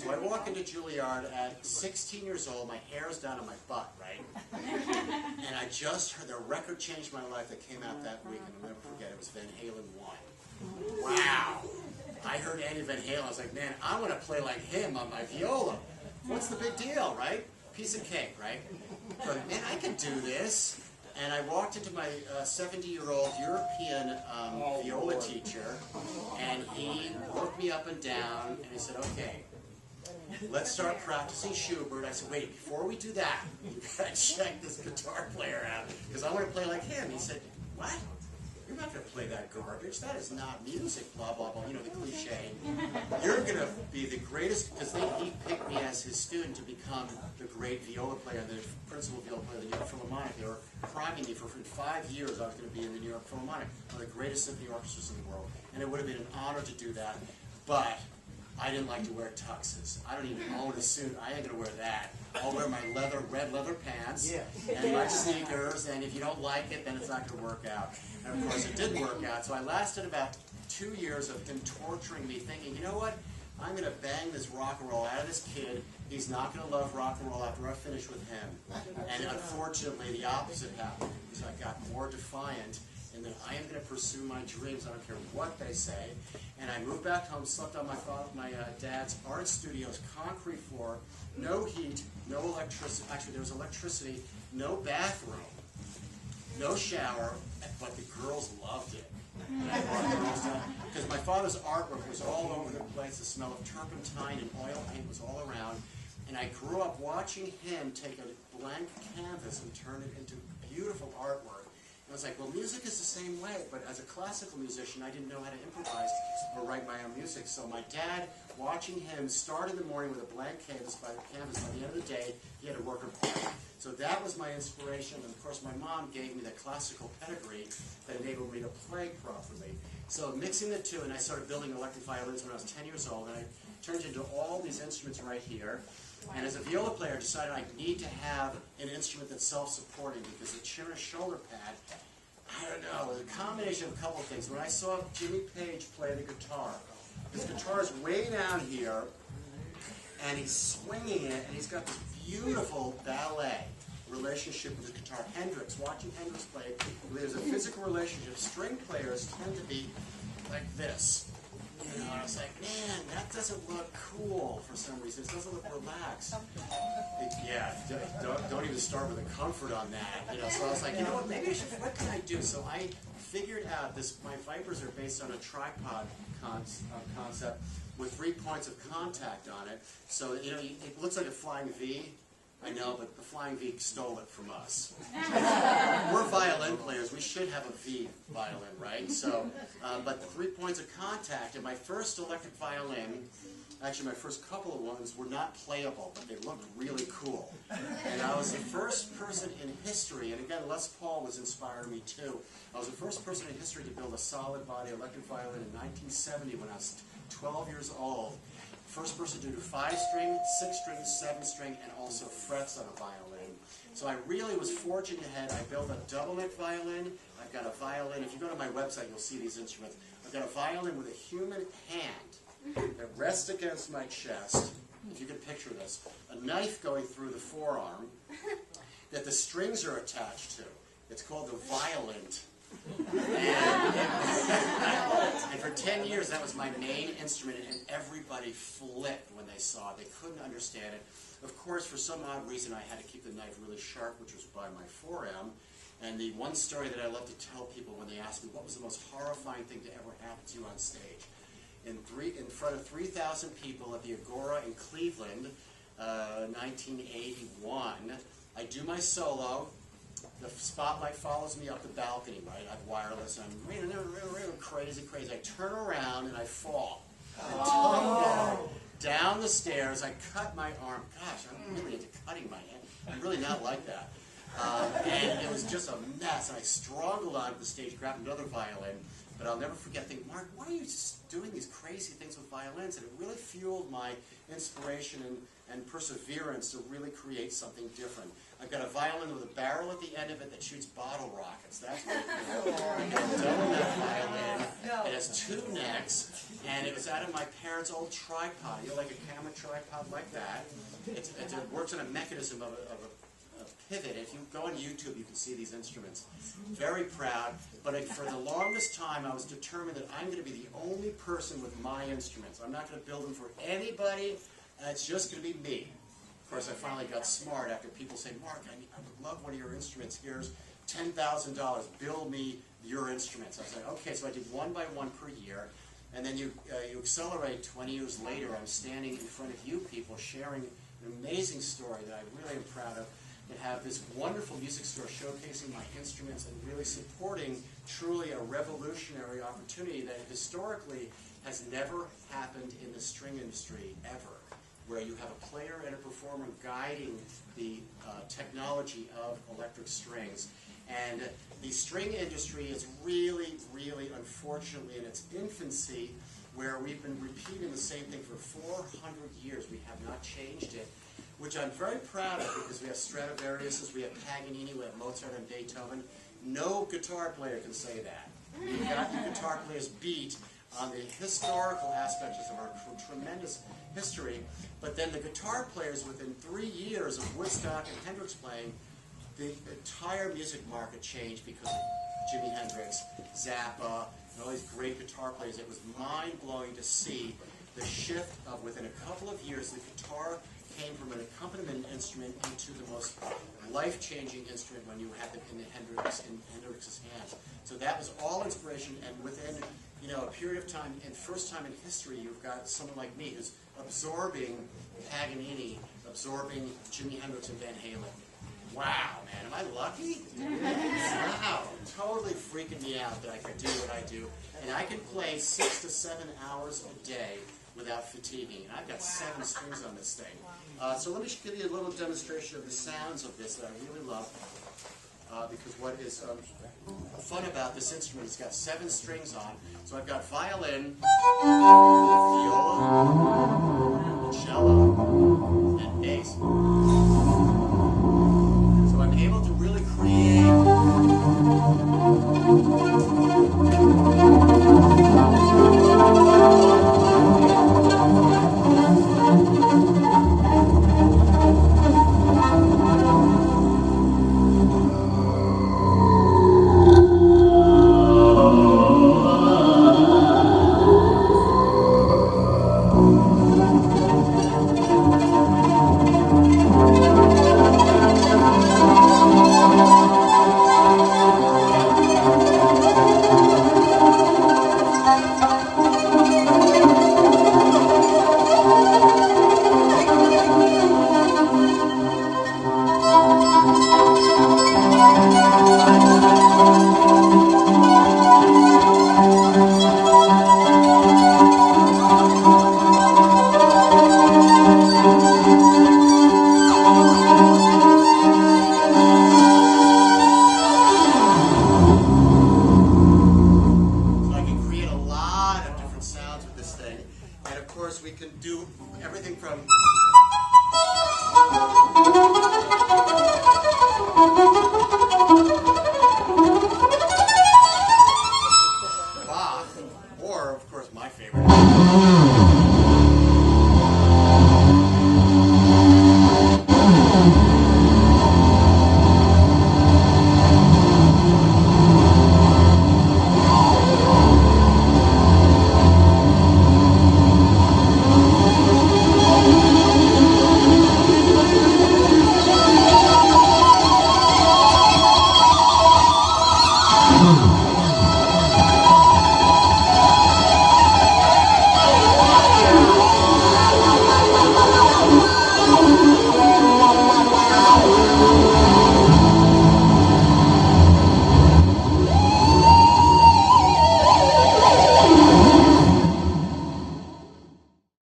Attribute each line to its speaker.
Speaker 1: So I walk into Juilliard at 16 years old, my hair's down on my butt, right? And I just heard the record changed my life that came out that week, and I'll never forget it. It was Van Halen 1. Wow! I heard Eddie Van Halen, I was like, man, I want to play like him on my viola. What's the big deal, right? Piece of cake, right? But man, I can do this. And I walked into my 70-year-old European viola teacher, and he looked me up and down, and he said, okay, let's start practicing Schubert. I said, wait, before we do that, you gotta check this guitar player out, because I want to play like him. He said, what? You're not going to play that garbage. That is not music, blah, blah, blah, you know, the cliche. You're going to be the greatest, because he picked me as his student to become the great viola player, the principal viola player of the New York Philharmonic. They were priming me for 5 years. I was going to be in the New York Philharmonic, one of the greatest symphony orchestras in the world. And it would have been an honor to do that, but I didn't like to wear tuxes. I don't even own a suit. I ain't going to wear that. I'll wear my red leather pants and my sneakers, and if you don't like it, then it's not going to work out. And of course, it didn't work out, so I lasted about 2 years of him torturing me, thinking, you know what? I'm going to bang this rock and roll out of this kid. He's not going to love rock and roll after I finish with him. And unfortunately, the opposite happened. So I got more defiant, and then I am going to pursue my dreams. I don't care what they say. And I moved back home, slept on my dad's art studio's concrete floor, no heat, no electricity. Actually, there was electricity, no bathroom, no shower, but the girls loved it. Because my father's artwork was all over the place. The smell of turpentine and oil paint was all around. And I grew up watching him take a blank canvas and turn it into beautiful artwork. I was like, well, music is the same way, but as a classical musician, I didn't know how to improvise or write my own music. So my dad, watching him start in the morning with a blank canvas by the end of the day, he had a worker party. So that was my inspiration, and of course my mom gave me the classical pedigree that enabled me to play properly. So mixing the two, and I started building electric violins when I was 10 years old, and I turned into all these instruments right here. And as a viola player, I decided I need to have an instrument that's self-supporting, because the chin or shoulder pad, I don't know, it was a combination of a couple of things. When I saw Jimmy Page play the guitar, his guitar is way down here, and he's swinging it, and he's got this beautiful ballet relationship with the guitar. Hendrix, watching Hendrix play, there's a physical relationship. String players tend to be like this. You know, I was like, man, that doesn't look cool for some reason. It doesn't look relaxed. Don't even start with a comfort on that. You know, so I was like, you know what? Maybe I should. What can I do? So I figured out this. My Vipers are based on a tripod concept with 3 points of contact on it. So you know, it looks like a flying V. I know, but the Flying V stole it from us. We're violin players. We should have a V violin, right? So, but the 3 points of contact, and my first electric violin, actually my first couple of ones were not playable, but they looked really cool. And I was the first person in history, and again, Les Paul was inspiring me too. I was the first person in history to build a solid body electric violin in 1970 when I was 12 years old. First person to do 5-string, 6-string, 7-string, and also frets on a violin. So I really was forging ahead. I built a double neck violin. I've got a violin. If you go to my website, you'll see these instruments. I've got a violin with a human hand that rests against my chest. If you can picture this, a knife going through the forearm that the strings are attached to. It's called the violent. And for 10 years, that was my main instrument, and everybody flipped when they saw it. They couldn't understand it. Of course, for some odd reason, I had to keep the knife really sharp, which was by my 4M. And the one story that I love to tell people when they ask me, what was the most horrifying thing to ever happen to you on stage? In front of 3,000 people at the Agora in Cleveland, 1981, I do my solo. The spotlight follows me up the balcony, right? I have wireless, and I'm crazy. I turn around and I fall. I tumble down the stairs. I cut my arm. Gosh, I'm really into cutting my hand. I'm really not like that. And it was just a mess. And I struggled onto the stage, grabbed another violin, But I'll never forget thinking, Mark, why are you just doing these crazy things with violins? And it really fueled my inspiration and perseverance to really create something different. I've got a violin with a barrel at the end of it that shoots bottle rockets. That's what I'm doing that violin. It has 2 necks, and it was out of my parents' old tripod. You know, like a camera tripod like that. It works on a mechanism of a pivot. If you go on YouTube, you can see these instruments. Very proud, but for the longest time, I was determined that I'm going to be the only person with my instruments. I'm not going to build them for anybody. It's just going to be me. Of course, I finally got smart after people saying, Mark, I would love one of your instruments. Here's $10,000. Build me your instruments. I was like, okay, so I did 1 by 1 per year. And then you accelerate 20 years later. I'm standing in front of you people sharing an amazing story that I really am proud of, and have this wonderful music store showcasing my instruments and really supporting truly a revolutionary opportunity that historically has never happened in the string industry ever, where you have a player and a performer guiding the technology of electric strings. And the string industry is really, really, unfortunately, in its infancy, where we've been repeating the same thing for 400 years. We have not changed it, which I'm very proud of, because we have Stradivariuses, we have Paganini, we have Mozart and Beethoven. No guitar player can say that. We've got the guitar players beat on the historical aspects of our tremendous history, but then the guitar players, within 3 years of Woodstock and Hendrix playing, the entire music market changed because of Jimi Hendrix, Zappa, and all these great guitar players. It was mind-blowing to see the shift of, within a couple of years, the guitar came from an accompaniment instrument into the most life-changing instrument when you had it in Hendrix's hands. So that was all inspiration, and within a period of time, and first time in history, you've got someone like me who's absorbing Paganini, absorbing Jimi Hendrix and Van Halen. Wow, man, am I lucky? Wow, totally freaking me out that I could do what I do. And I can play 6 to 7 hours a day without fatiguing. And I've got 7 strings on this thing. So let me give you a little demonstration of the sounds of this that I really love. Because what is fun about this instrument, it's got 7 strings on. So I've got violin, viola, cello, and bass. So I'm able to really create we can do everything from